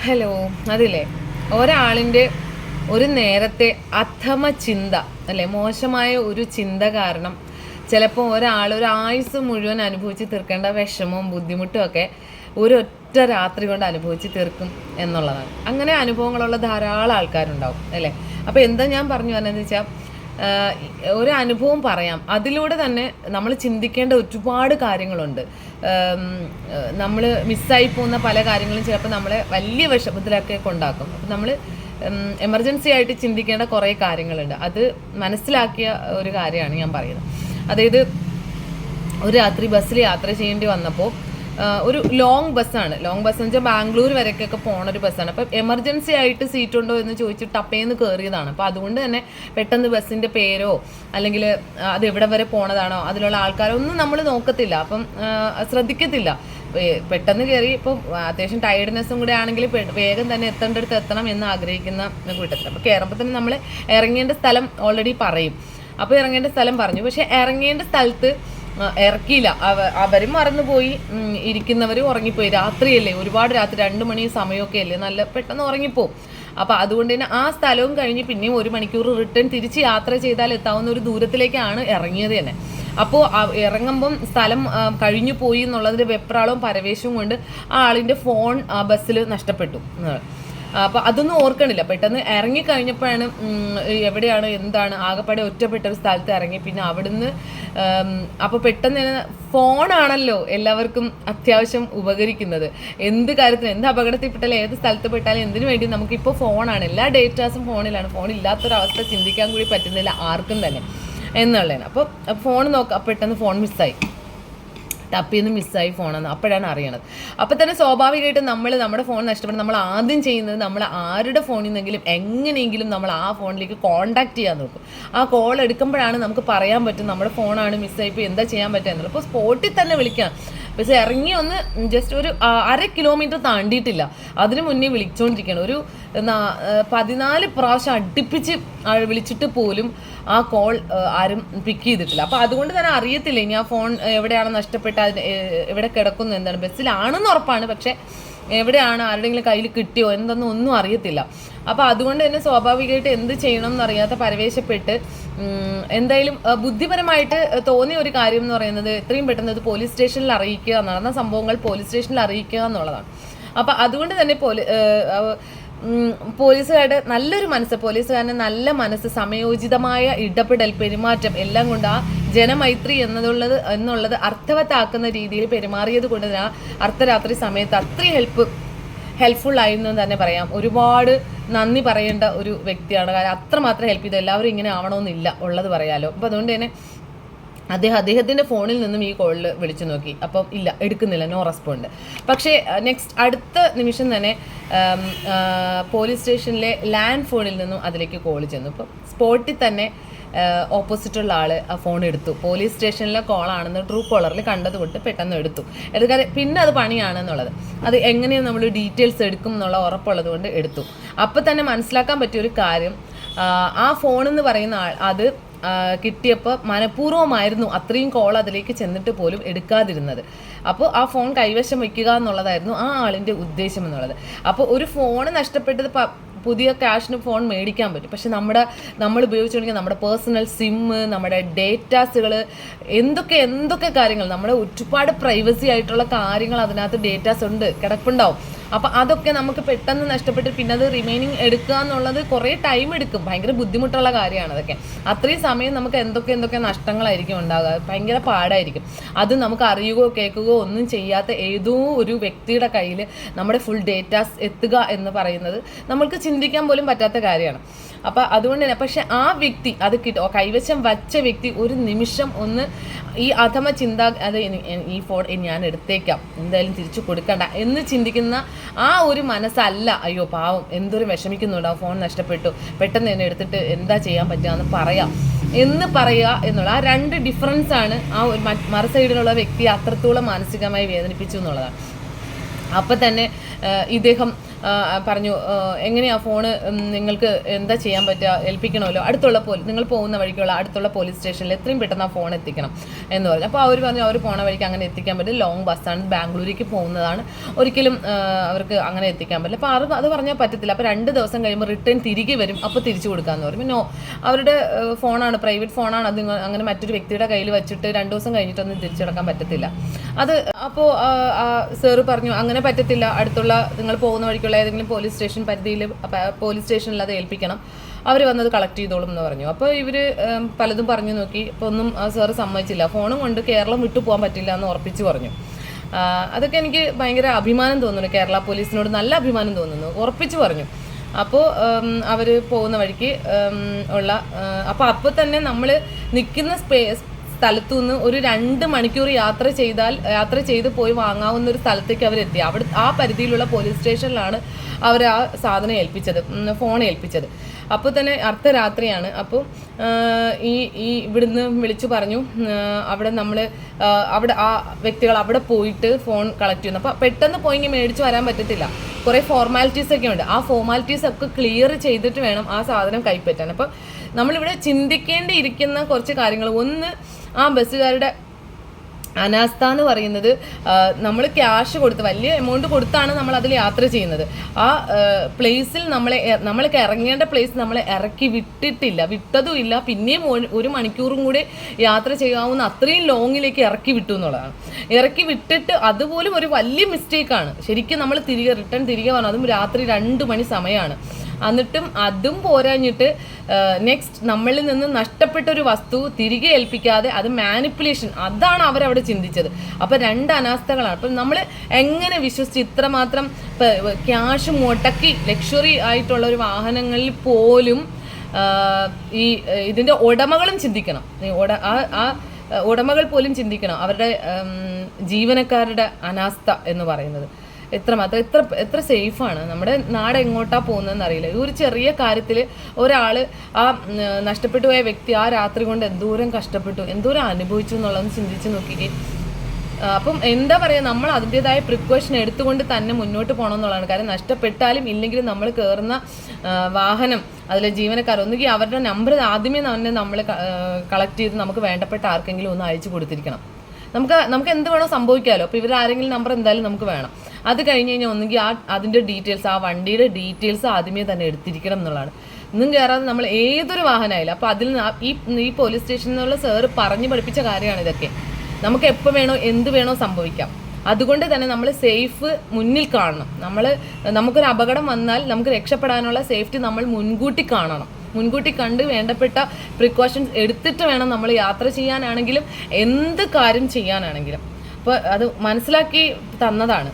Hello. അതില്ലേ, ഒരാളിൻ്റെ ഒരു നേരത്തെ അധമ ചിന്ത അല്ലേ, മോശമായ ഒരു ചിന്ത കാരണം ചിലപ്പോൾ ഒരാൾ ഒരു ആയുസ് മുഴുവൻ അനുഭവിച്ച് തീർക്കേണ്ട വിഷമവും ബുദ്ധിമുട്ടും ഒക്കെ ഒരൊറ്റ രാത്രി കൊണ്ട് അനുഭവിച്ച് തീർക്കും എന്നുള്ളതാണ്. അങ്ങനെ അനുഭവങ്ങളുള്ള ധാരാളം ആൾക്കാരുണ്ടാവും അല്ലേ. അപ്പോൾ എന്താ ഞാൻ പറഞ്ഞു വന്നതെന്ന് വെച്ചാൽ, ഒരു അനുഭവം പറയാം, അതിലൂടെ തന്നെ നമ്മൾ ചിന്തിക്കേണ്ട ഒരുപാട് കാര്യങ്ങളുണ്ട്. നമ്മൾ മിസ്സായി പോകുന്ന പല കാര്യങ്ങളും ചിലപ്പോൾ നമ്മളെ വലിയ വിഷമത്തിലൊക്കെ കൊണ്ടാക്കും. അപ്പം നമ്മൾ എമർജൻസി ആയിട്ട് ചിന്തിക്കേണ്ട കുറേ കാര്യങ്ങളുണ്ട്. അത് മനസ്സിലാക്കിയ ഒരു കാര്യമാണ് ഞാൻ പറയുന്നത്. അതായത്, ഒരു രാത്രി ബസ്സിൽ യാത്ര ചെയ്യേണ്ടി വന്നപ്പോൾ, ഒരു ലോങ് ബസ്സാണ്. ലോങ് ബസ് എന്ന് വെച്ചാൽ ബാംഗ്ലൂർ വരയ്ക്കൊക്കെ പോണ ഒരു ബസ്സാണ്. അപ്പം എമർജൻസി ആയിട്ട് സീറ്റ് ഉണ്ടോ എന്ന് ചോദിച്ച് ടപ്പേന്ന് കയറിയതാണ്. അപ്പോൾ അതുകൊണ്ട് തന്നെ പെട്ടെന്ന് ബസ്സിൻ്റെ പേരോ അല്ലെങ്കിൽ അത് എവിടെ വരെ പോണതാണോ അതിലുള്ള ആൾക്കാരോ ഒന്നും നമ്മൾ നോക്കത്തില്ല. അപ്പം ശ്രദ്ധിക്കത്തില്ല. പെട്ടെന്ന് കയറി ഇപ്പോൾ അത്യാവശ്യം ടയർഡ്നെസ്സും കൂടെ ആണെങ്കിൽ വേഗം തന്നെ എത്തേണ്ടടുത്ത് എത്തണം എന്ന് ആഗ്രഹിക്കുന്ന കൂട്ടത്തിൽ. അപ്പോൾ കയറുമ്പോൾ തന്നെ നമ്മൾ ഇറങ്ങേണ്ട സ്ഥലം ഓൾറെഡി പറയും. അപ്പോൾ ഇറങ്ങേണ്ട സ്ഥലം പറഞ്ഞു, പക്ഷെ ഇറങ്ങേണ്ട സ്ഥലത്ത് ഇറക്കിയില്ല. അവരും മറന്നുപോയി, ഇരിക്കുന്നവരും ഉറങ്ങിപ്പോയി. രാത്രിയല്ലേ, ഒരുപാട് രാത്രി 2 മണി സമയമൊക്കെ അല്ലേ, നല്ല പെട്ടെന്ന് ഉറങ്ങിപ്പോവും. അപ്പോൾ അതുകൊണ്ട് തന്നെ ആ സ്ഥലവും കഴിഞ്ഞ് പിന്നെയും 1 മണിക്കൂർ റിട്ടേൺ തിരിച്ച് യാത്ര ചെയ്താൽ എത്താവുന്ന ഒരു ദൂരത്തിലേക്കാണ് ഇറങ്ങിയത് തന്നെ. അപ്പോൾ ഇറങ്ങുമ്പം സ്ഥലം കഴിഞ്ഞു പോയി എന്നുള്ളതിൻ്റെ വെപ്രാളവും പരവേശവും കൊണ്ട് ആ ആളിൻ്റെ ഫോൺ ആ ബസ്സിൽ നഷ്ടപ്പെട്ടു. അപ്പോൾ അതൊന്നും ഓർക്കണില്ല. പെട്ടെന്ന് ഇറങ്ങിക്കഴിഞ്ഞപ്പോഴാണ് എവിടെയാണ് എന്താണ് ആകെപ്പാടെ ഒറ്റപ്പെട്ട ഒരു സ്ഥലത്ത് ഇറങ്ങി. പിന്നെ അവിടുന്ന് അപ്പോൾ പെട്ടെന്ന് തന്നെ ഫോണാണല്ലോ എല്ലാവർക്കും അത്യാവശ്യം ഉപകരിക്കുന്നത്. എന്ത് കാര്യത്തിനും, എന്ത് അപകടത്തിൽപ്പെട്ടാലും ഏത് സ്ഥലത്ത് പെട്ടാലും എന്തിനു വേണ്ടി നമുക്കിപ്പോൾ ഫോണാണ്. എല്ലാ ഡേറ്റാസും ഫോണിലാണ്. ഫോണില്ലാത്തൊരവസ്ഥ ചിന്തിക്കാൻ കൂടി പറ്റുന്നില്ല ആർക്കും തന്നെ എന്നുള്ളതാണ്. അപ്പോൾ ഫോൺ നോക്കാം, പെട്ടെന്ന് ഫോൺ മിസ്സായി, ടപ്പിൽ നിന്ന് മിസ്സായി ഫോണെന്ന് അപ്പോഴാണ് അറിയണത്. അപ്പോൾ തന്നെ സ്വാഭാവികമായിട്ടും നമ്മുടെ ഫോൺ നഷ്ടപ്പെടും. നമ്മൾ ആദ്യം ചെയ്യുന്നത്, നമ്മൾ ആരുടെ ഫോണിൽ നിന്നെങ്കിലും എങ്ങനെയെങ്കിലും നമ്മൾ ആ ഫോണിലേക്ക് കോൺടാക്ട് ചെയ്യാൻ നോക്കും. ആ കോൾ എടുക്കുമ്പോഴാണ് നമുക്ക് പറയാൻ പറ്റും നമ്മുടെ ഫോണാണ് മിസ്സായിപ്പോൾ എന്താ ചെയ്യാൻ പറ്റുക എന്നുള്ളത്. അപ്പോൾ സ്പോട്ടിൽ തന്നെ വിളിക്കാം. പക്ഷേ ഇറങ്ങി ഒന്ന് ജസ്റ്റ് ഒരു 1/2 കിലോമീറ്റർ താണ്ടിയിട്ടില്ല, അതിന് മുന്നേ വിളിച്ചുകൊണ്ടിരിക്കുകയാണ്. ഒരു 14 പ്രാവശ്യം അടുപ്പിച്ച് വിളിച്ചിട്ട് പോലും ആ കോൾ ആരും പിക്ക് ചെയ്തിട്ടില്ല. അപ്പോൾ അതുകൊണ്ട് തന്നെ അറിയത്തില്ല ഇനി ആ ഫോൺ എവിടെയാണ് നഷ്ടപ്പെട്ട, എവിടെ കിടക്കുന്നു, എന്താണ് ബസ്സിലാണെന്ന് ഉറപ്പാണ്, പക്ഷേ എവിടെയാണ്, ആരുടെയെങ്കിലും കയ്യിൽ കിട്ടിയോ എന്തെന്നും ഒന്നും അറിയത്തില്ല. അപ്പോൾ അതുകൊണ്ട് തന്നെ സ്വാഭാവികമായിട്ട് എന്ത് ചെയ്യണം എന്നറിയാത്ത പരവേശപ്പെട്ട് എന്തായാലും ബുദ്ധിപരമായിട്ട് തോന്നിയ ഒരു കാര്യം എന്ന് പറയുന്നത് എത്രയും പെട്ടെന്ന് ഇത് പോലീസ് സ്റ്റേഷനിൽ അറിയിക്കുക, നടന്ന സംഭവങ്ങൾ പോലീസ് സ്റ്റേഷനിൽ അറിയിക്കുക എന്നുള്ളതാണ്. അപ്പോൾ അതുകൊണ്ട് തന്നെ പോലീസുകാരുടെ നല്ലൊരു മനസ്സ്, പോലീസുകാരൻ്റെ നല്ല മനസ്സ്, സമയോചിതമായ ഇടപെടൽ, പെരുമാറ്റം എല്ലാം കൊണ്ട് ആ ജനമൈത്രി എന്നുള്ളത് അർത്ഥവത്താക്കുന്ന രീതിയിൽ പെരുമാറിയത് കൊണ്ട് തന്നെ ആ അർദ്ധരാത്രി സമയത്ത് അത്രയും ഹെൽപ്ഫുൾ ആയിരുന്നു എന്ന് തന്നെ പറയാം. ഒരുപാട് നന്ദി പറയേണ്ട ഒരു വ്യക്തിയാണ്. കാരണം അത്രമാത്രം ഹെൽപ്പ് ചെയ്തു. എല്ലാവരും ഇങ്ങനെ ആവണമെന്നില്ല, ഉള്ളത് പറയാലോ. അപ്പോൾ അതുകൊണ്ട് തന്നെ അദ്ദേഹത്തിൻ്റെ ഫോണിൽ നിന്നും ഈ കോളിൽ വിളിച്ചു നോക്കി. അപ്പം ഇല്ല, എടുക്കുന്നില്ല, നോ റെസ്പോണ്ട്. പക്ഷേ അടുത്ത നിമിഷം തന്നെ പോലീസ് സ്റ്റേഷനിലെ ലാൻഡ് ഫോണിൽ നിന്നും അതിലേക്ക് കോൾ ചെന്നു. ഇപ്പം സ്പോട്ടിൽ തന്നെ ഓപ്പോസിറ്റുള്ള ആൾ ആ ഫോൺ എടുത്തു. പോലീസ് സ്റ്റേഷനിലെ കോളാണെന്ന് ട്രൂ കോളറിൽ കണ്ടതുകൊണ്ട് പെട്ടെന്ന് എടുക്കാതെ പിന്നെ അത് പണിയാണെന്നുള്ളത്, അത് എങ്ങനെയാണ് നമ്മൾ ഡീറ്റെയിൽസ് എടുക്കും എന്നുള്ള ഉറപ്പുള്ളത് കൊണ്ട് എടുത്തു. അപ്പം തന്നെ മനസ്സിലാക്കാൻ പറ്റിയൊരു കാര്യം, ആ ഫോണെന്ന് പറയുന്ന ആൾ അത് കിട്ടിയപ്പോൾ മനഃപൂർവ്വമായിരുന്നു അത്രയും കോൾ അതിലേക്ക് ചെന്നിട്ട് പോലും എടുക്കാതിരുന്നത്. അപ്പോൾ ആ ഫോൺ കൈവശം വയ്ക്കുക എന്നുള്ളതായിരുന്നു ആ ആളിൻ്റെ ഉദ്ദേശം എന്നുള്ളത്. അപ്പോൾ ഒരു ഫോൺ നഷ്ടപ്പെട്ടത് പുതിയ ക്യാഷിന് ഫോൺ മേടിക്കാൻ പറ്റും, പക്ഷെ നമ്മൾ ഉപയോഗിച്ചുകൊണ്ടിരിക്കുന്ന നമ്മുടെ പേഴ്സണൽ സിമ്മ്, നമ്മുടെ ഡേറ്റാസുകൾ, എന്തൊക്കെ കാര്യങ്ങൾ, നമ്മുടെ ഒരുപാട് പ്രൈവസി ആയിട്ടുള്ള കാര്യങ്ങൾ അതിനകത്ത് ഡേറ്റാസ് ഉണ്ട്, കിടപ്പുണ്ടാവും. അപ്പോൾ അതൊക്കെ നമുക്ക് പെട്ടെന്ന് നഷ്ടപ്പെട്ട് പിന്നെ അത് റിമൈനിങ് എടുക്കുക എന്നുള്ളത് കുറേ ടൈം എടുക്കും. ഭയങ്കര ബുദ്ധിമുട്ടുള്ള കാര്യമാണ് അതൊക്കെ. അത്രയും സമയം നമുക്ക് എന്തൊക്കെ നഷ്ടങ്ങളായിരിക്കും ഉണ്ടാകുക, ഭയങ്കര പാടായിരിക്കും. അത് നമുക്ക് അറിയുകയോ കേൾക്കുകയോ ഒന്നും ചെയ്യാത്ത ഏതോ ഒരു വ്യക്തിയുടെ കയ്യിൽ നമ്മുടെ ഫുൾ ഡേറ്റാസ് എത്തുക എന്ന് പറയുന്നത് നമ്മൾക്ക് ചിന്തിക്കാൻ പോലും പറ്റാത്ത കാര്യമാണ്. അപ്പോൾ അതുകൊണ്ട് തന്നെ പക്ഷെ ആ വ്യക്തി അത് കൈവശം വച്ച വ്യക്തി ഒരു നിമിഷം ഒന്ന് ഈ അധമ ചിന്ത, അത് ഈ ഫോൺ ഞാൻ എടുത്തേക്കാം, എന്തായാലും തിരിച്ചു കൊടുക്കണ്ട എന്ന് ചിന്തിക്കുന്ന ആ ഒരു മനസ്സല്ല, അയ്യോ പാവം എന്തൊരു വിഷമിക്കുന്നുണ്ട്, ആ ഫോൺ നഷ്ടപ്പെട്ടു, പെട്ടെന്ന് തന്നെ എടുത്തിട്ട് എന്താ ചെയ്യാൻ പറ്റുക എന്ന് പറയുക എന്നുള്ള ആ 2 ഡിഫറൻസാണ് ആ മറു സൈഡിലുള്ള വ്യക്തി അത്രത്തോളം മാനസികമായി വേദനിപ്പിച്ചു എന്നുള്ളതാണ്. അപ്പം തന്നെ ഇദ്ദേഹം പറഞ്ഞു എങ്ങനെയാ ഫോണ് നിങ്ങൾക്ക് എന്താ ചെയ്യാൻ പറ്റുക, ഏൽപ്പിക്കണമല്ലോ, അടുത്തുള്ള നിങ്ങൾ പോകുന്ന വഴിക്കുള്ള അടുത്തുള്ള പോലീസ് സ്റ്റേഷനിൽ എത്രയും പെട്ടെന്ന് ആ ഫോൺ എത്തിക്കണം എന്ന് പറഞ്ഞു. അപ്പോൾ അവർ പറഞ്ഞു അവർ പോണ വഴിക്ക് അങ്ങനെ എത്തിക്കാൻ പറ്റില്ല, ലോങ് ബസ്സാണ്, ബാംഗ്ലൂരേക്ക് പോകുന്നതാണ്, ഒരിക്കലും അവർക്ക് അങ്ങനെ എത്തിക്കാൻ പറ്റില്ല. അപ്പോൾ അത് പറഞ്ഞാൽ പറ്റത്തില്ല. അപ്പോൾ 2 ദിവസം കഴിയുമ്പോൾ റിട്ടേൺ തിരികെ വരും, അപ്പോൾ തിരിച്ചു കൊടുക്കാമെന്ന് പറയും. നോ, അവരുടെ ഫോണാണ്, പ്രൈവറ്റ് ഫോണാണ്, അത് അങ്ങനെ മറ്റൊരു വ്യക്തിയുടെ കയ്യിൽ വെച്ചിട്ട് 2 ദിവസം കഴിഞ്ഞിട്ടൊന്നും തിരിച്ചെടുക്കാൻ പറ്റത്തില്ല. അത് അപ്പോൾ സാറ് പറഞ്ഞു അങ്ങനെ പറ്റത്തില്ല, അടുത്തുള്ള നിങ്ങൾ പോകുന്ന വഴിക്കുള്ള ഏതെങ്കിലും പോലീസ് സ്റ്റേഷൻ പരിധിയിൽ പോലീസ് സ്റ്റേഷനിൽ അത് ഏൽപ്പിക്കണം, അവർ വന്നത് കളക്ട് ചെയ്തോളും എന്ന് പറഞ്ഞു. അപ്പോൾ ഇവർ പലതും പറഞ്ഞു നോക്കി, അപ്പോൾ ഒന്നും സാറ് സമ്മതിച്ചില്ല. ഫോണും കൊണ്ട് കേരളം വിട്ടു പോകാൻ പറ്റില്ല എന്ന് ഉറപ്പിച്ച് പറഞ്ഞു. അതൊക്കെ എനിക്ക് ഭയങ്കര അഭിമാനം തോന്നുന്നു, കേരള പോലീസിനോട് നല്ല അഭിമാനം തോന്നുന്നു, ഉറപ്പിച്ച് പറഞ്ഞു. അപ്പോൾ അവർ പോകുന്ന വഴിക്ക് ഉള്ള അപ്പോൾ തന്നെ നമ്മൾ നിൽക്കുന്ന സ്ഥലത്തുനിന്ന് ഒരു 2 മണിക്കൂർ യാത്ര ചെയ്ത് പോയി വാങ്ങാവുന്ന ഒരു സ്ഥലത്തേക്ക് അവരെത്തി. അവിടെ ആ പരിധിയിലുള്ള പോലീസ് സ്റ്റേഷനിലാണ് അവർ ആ സാധനം ഏൽപ്പിച്ചത്, ഫോൺ ഏൽപ്പിച്ചത്. അപ്പോൾ തന്നെ അർദ്ധരാത്രിയാണ്. അപ്പോൾ ഇവിടുന്ന് വിളിച്ചു പറഞ്ഞു അവിടെ അവിടെ ആ വ്യക്തികൾ അവിടെ പോയിട്ട് ഫോൺ കളക്ട് ചെയ്യുന്നു. അപ്പോൾ പെട്ടെന്ന് പോയി മേടിച്ച് വരാൻ പറ്റത്തില്ല, കുറേ ഫോർമാലിറ്റീസ് ഒക്കെ ഉണ്ട്. ആ ഫോർമാലിറ്റീസ് ഒക്കെ ക്ലിയർ ചെയ്തിട്ട് വേണം ആ സാധനം കൈപ്പറ്റാൻ. അപ്പോൾ നമ്മളിവിടെ ചിന്തിക്കേണ്ടിയിരിക്കുന്ന കുറച്ച് കാര്യങ്ങൾ, ഒന്ന് ആ ബസ്സുകാരുടെ അനാസ്ഥ എന്ന് പറയുന്നത്, നമ്മൾ ക്യാഷ് കൊടുത്ത് വലിയ എമൗണ്ട് കൊടുത്താണ് നമ്മൾ അതിൽ യാത്ര ചെയ്യുന്നത്. ആ പ്ലേസിൽ നമ്മൾക്ക് ഇറങ്ങേണ്ട പ്ലേസ് നമ്മളെ ഇറക്കി വിട്ടതും ഇല്ല, പിന്നെയും 1 മണിക്കൂറും കൂടെ യാത്ര ചെയ്യാവുന്ന അത്രയും ലോങ്ങിലേക്ക് ഇറക്കി വിട്ടു എന്നുള്ളതാണ്. ഇറക്കി വിട്ടിട്ട് അതുപോലും ഒരു വലിയ മിസ്റ്റേക്കാണ്. ശരിക്കും നമ്മൾ റിട്ടേൺ തിരികെ വന്നു, അതും രാത്രി 2 മണി സമയമാണ്. എന്നിട്ടും അതും പോരാഞ്ഞിട്ട് നെക്സ്റ്റ് നമ്മളിൽ നിന്ന് നഷ്ടപ്പെട്ടൊരു വസ്തു തിരികെ ഏൽപ്പിക്കാതെ അത് മാനിപ്പുലേഷൻ, അതാണ് അവരവിടെ ചിന്തിച്ചത്. അപ്പോൾ 2 അനാസ്ഥകളാണ്. അപ്പം നമ്മൾ എങ്ങനെ വിശ്വസിച്ച് ഇത്രമാത്രം ക്യാഷ് മുടക്കി ലക്ഷറി ആയിട്ടുള്ള ഒരു വാഹനങ്ങളിൽ പോലും ഇതിൻ്റെ ഉടമകളും ചിന്തിക്കണം, ആ ഉടമകൾ പോലും ചിന്തിക്കണം അവരുടെ ജീവനക്കാരുടെ അനാസ്ഥ എന്ന് പറയുന്നത് എത്ര സേഫാണ്. നമ്മുടെ നാട് എങ്ങോട്ടാ പോകുന്നതെന്ന് അറിയില്ല. ഈ ഒരു ചെറിയ കാര്യത്തിൽ ഒരാൾ ആ നഷ്ടപ്പെട്ടു പോയ വ്യക്തി ആ രാത്രി കൊണ്ട് എന്തോരം കഷ്ടപ്പെട്ടു, എന്തോരം അനുഭവിച്ചു എന്നുള്ളതൊന്ന് ചിന്തിച്ച് നോക്കിക്കേ. അപ്പം എന്താ പറയുക, നമ്മൾ അതിൻ്റെതായ പ്രിക്കോഷൻ എടുത്തുകൊണ്ട് തന്നെ മുന്നോട്ട് പോകണം എന്നുള്ളതാണ്. കാരണം നഷ്ടപ്പെട്ടാലും ഇല്ലെങ്കിലും നമ്മൾ കയറുന്ന വാഹനം, അതിലെ ജീവനക്കാർ ഒന്നുകിൽ അവരുടെ നമ്പർ ആദ്യമേ തന്നെ നമ്മൾ കളക്ട് ചെയ്ത് നമുക്ക് വേണ്ടപ്പെട്ട ആർക്കെങ്കിലും ഒന്ന് അയച്ചു കൊടുത്തിരിക്കണം. നമുക്ക് എന്ത് വേണോ സംഭവിക്കാമല്ലോ. അപ്പോൾ ഇവരാരെങ്കിലും നമ്പർ എന്തായാലും നമുക്ക് വേണം. അത് കഴിഞ്ഞ് കഴിഞ്ഞാൽ ഒന്നുകിൽ അതിൻ്റെ ഡീറ്റെയിൽസ്, ആ വണ്ടിയുടെ ഡീറ്റെയിൽസ് ആദ്യമേ തന്നെ എടുത്തിരിക്കണം എന്നുള്ളതാണ്. ഇന്നും കയറാതെ നമ്മൾ ഏതൊരു വാഹനമായാലും. അപ്പോൾ അതിൽ ഈ പോലീസ് സ്റ്റേഷനിൽ നിന്നുള്ള സാറ് പറഞ്ഞു പഠിപ്പിച്ച കാര്യമാണ് ഇതൊക്കെ. നമുക്ക് എപ്പോൾ വേണോ എന്ത് വേണോ സംഭവിക്കാം. അതുകൊണ്ട് തന്നെ നമ്മൾ സേഫ് മുന്നിൽ കാണണം. നമുക്കൊരു അപകടം വന്നാൽ നമുക്ക് രക്ഷപ്പെടാനുള്ള സേഫ്റ്റി നമ്മൾ മുൻകൂട്ടി കാണണം. മുൻകൂട്ടി കണ്ട് വേണ്ടപ്പെട്ട പ്രിക്കോഷൻസ് എടുത്തിട്ട് വേണം നമ്മൾ യാത്ര ചെയ്യാനാണെങ്കിലും എന്ത് കാര്യം ചെയ്യാനാണെങ്കിലും. അപ്പോൾ അത് മനസ്സിലാക്കി തന്നതാണ്.